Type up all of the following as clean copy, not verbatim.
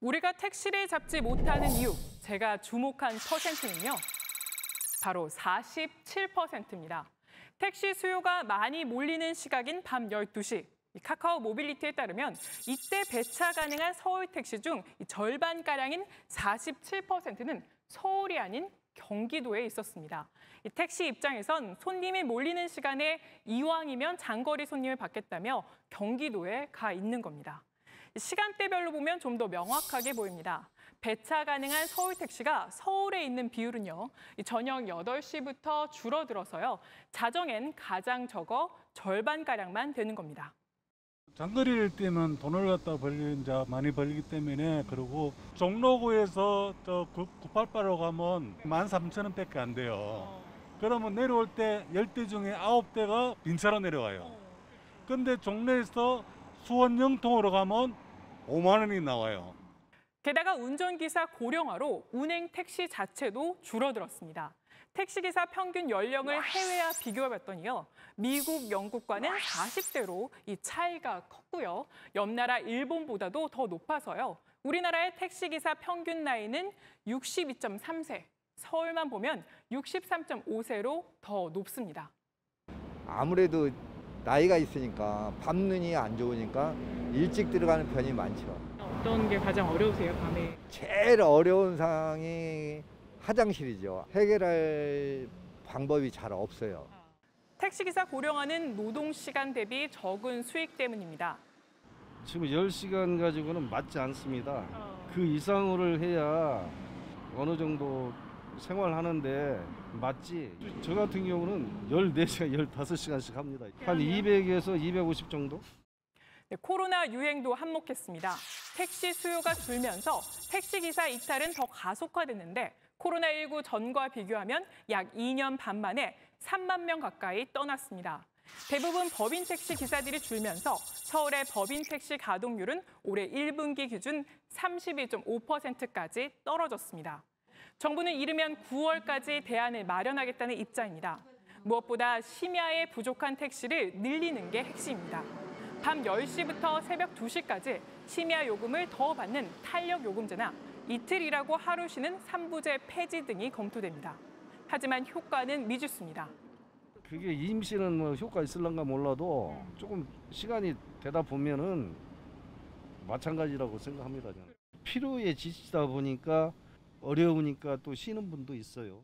우리가 택시를 잡지 못하는 이유, 제가 주목한 퍼센트는요. 바로 47%입니다. 택시 수요가 많이 몰리는 시각인 밤 12시. 카카오 모빌리티에 따르면 이때 배차 가능한 서울 택시 중 절반가량인 47%는 서울이 아닌 경기도에 있었습니다. 이 택시 입장에선 손님이 몰리는 시간에 이왕이면 장거리 손님을 받겠다며 경기도에 가 있는 겁니다. 시간대별로 보면 좀 더 명확하게 보입니다. 배차 가능한 서울 택시가 서울에 있는 비율은요. 저녁 8시부터 줄어들어서요. 자정엔 가장 적어 절반가량만 되는 겁니다. 장거리를 뛰면 돈을 갖다 많이 벌기 때문에 그리고 종로구에서 저 988로 가면 13,000원밖에 안 돼요. 그러면 내려올 때 10대 중에 9대가 빈차로 내려가요. 근데 종로에서 수원 영통으로 가면 5만 원이 나와요. 게다가 운전기사 고령화로 운행 택시 자체도 줄어들었습니다. 택시기사 평균 연령을 해외와 비교해봤더니요. 미국, 영국과는 40대로 이 차이가 컸고요. 옆 나라 일본보다도 더 높아서요. 우리나라의 택시기사 평균 나이는 62.3세, 서울만 보면 63.5세로 더 높습니다. 아무래도 나이가 있으니까 밤눈이 안 좋으니까 일찍 들어가는 편이 많죠. 어떤 게 가장 어려우세요, 밤에? 제일 어려운 상황이 화장실이죠. 해결할 방법이 잘 없어요. 택시기사 고령화는 노동시간 대비 적은 수익 때문입니다. 지금 10시간 가지고는 맞지 않습니다. 그 이상을 해야 어느 정도 생활하는데 맞지. 저 같은 경우는 14시간, 15시간씩 합니다. 한 200에서 250 정도? 네, 코로나 유행도 한몫했습니다. 택시 수요가 줄면서 택시기사 이탈은 더 가속화됐는데 코로나19 전과 비교하면 약 2년 반 만에 3만 명 가까이 떠났습니다. 대부분 법인 택시 기사들이 줄면서 서울의 법인 택시 가동률은 올해 1분기 기준 31.5%까지 떨어졌습니다. 정부는 이르면 9월까지 대안을 마련하겠다는 입장입니다. 무엇보다 심야에 부족한 택시를 늘리는 게 핵심입니다. 밤 10시부터 새벽 2시까지 심야 요금을 더 받는 탄력 요금제나 이틀 일하고 하루 쉬는 3부제 폐지 등이 검토됩니다. 하지만 효과는 미지수입니다. 그게 임시는 뭐 효과 있을런가 몰라도 조금 시간이 되다 보면은 마찬가지라고 생각합니다. 저는. 필요에 지치다 보니까 어려우니까 또 쉬는 분도 있어요.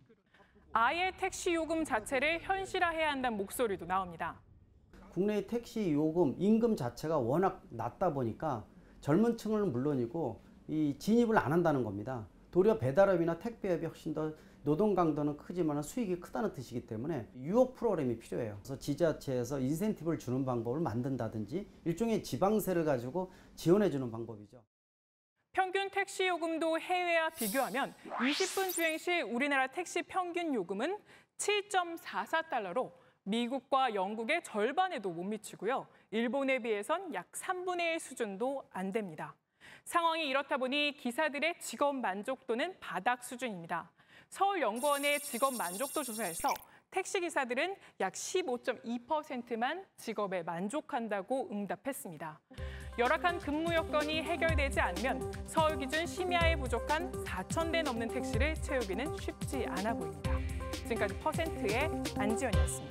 아예 택시 요금 자체를 현실화해야 한다는 목소리도 나옵니다. 국내의 택시 요금, 임금 자체가 워낙 낮다 보니까 젊은 층은 물론이고 이 진입을 안 한다는 겁니다. 도리어 배달업이나 택배업이 훨씬 더 노동 강도는 크지만 수익이 크다는 뜻이기 때문에 유혹 프로그램이 필요해요. 그래서 지자체에서 인센티브를 주는 방법을 만든다든지 일종의 지방세를 가지고 지원해 주는 방법이죠. 평균 택시 요금도 해외와 비교하면 20분 주행 시 우리나라 택시 평균 요금은 7.44달러로 미국과 영국의 절반에도 못 미치고요. 일본에 비해선 약 3분의 1 수준도 안 됩니다. 상황이 이렇다 보니 기사들의 직업 만족도는 바닥 수준입니다. 서울연구원의 직업 만족도 조사에서 택시기사들은 약 15.2%만 직업에 만족한다고 응답했습니다. 열악한 근무 여건이 해결되지 않으면 서울 기준 심야에 부족한 4,000대 넘는 택시를 채우기는 쉽지 않아 보입니다. 지금까지 퍼센트의 안지연이었습니다.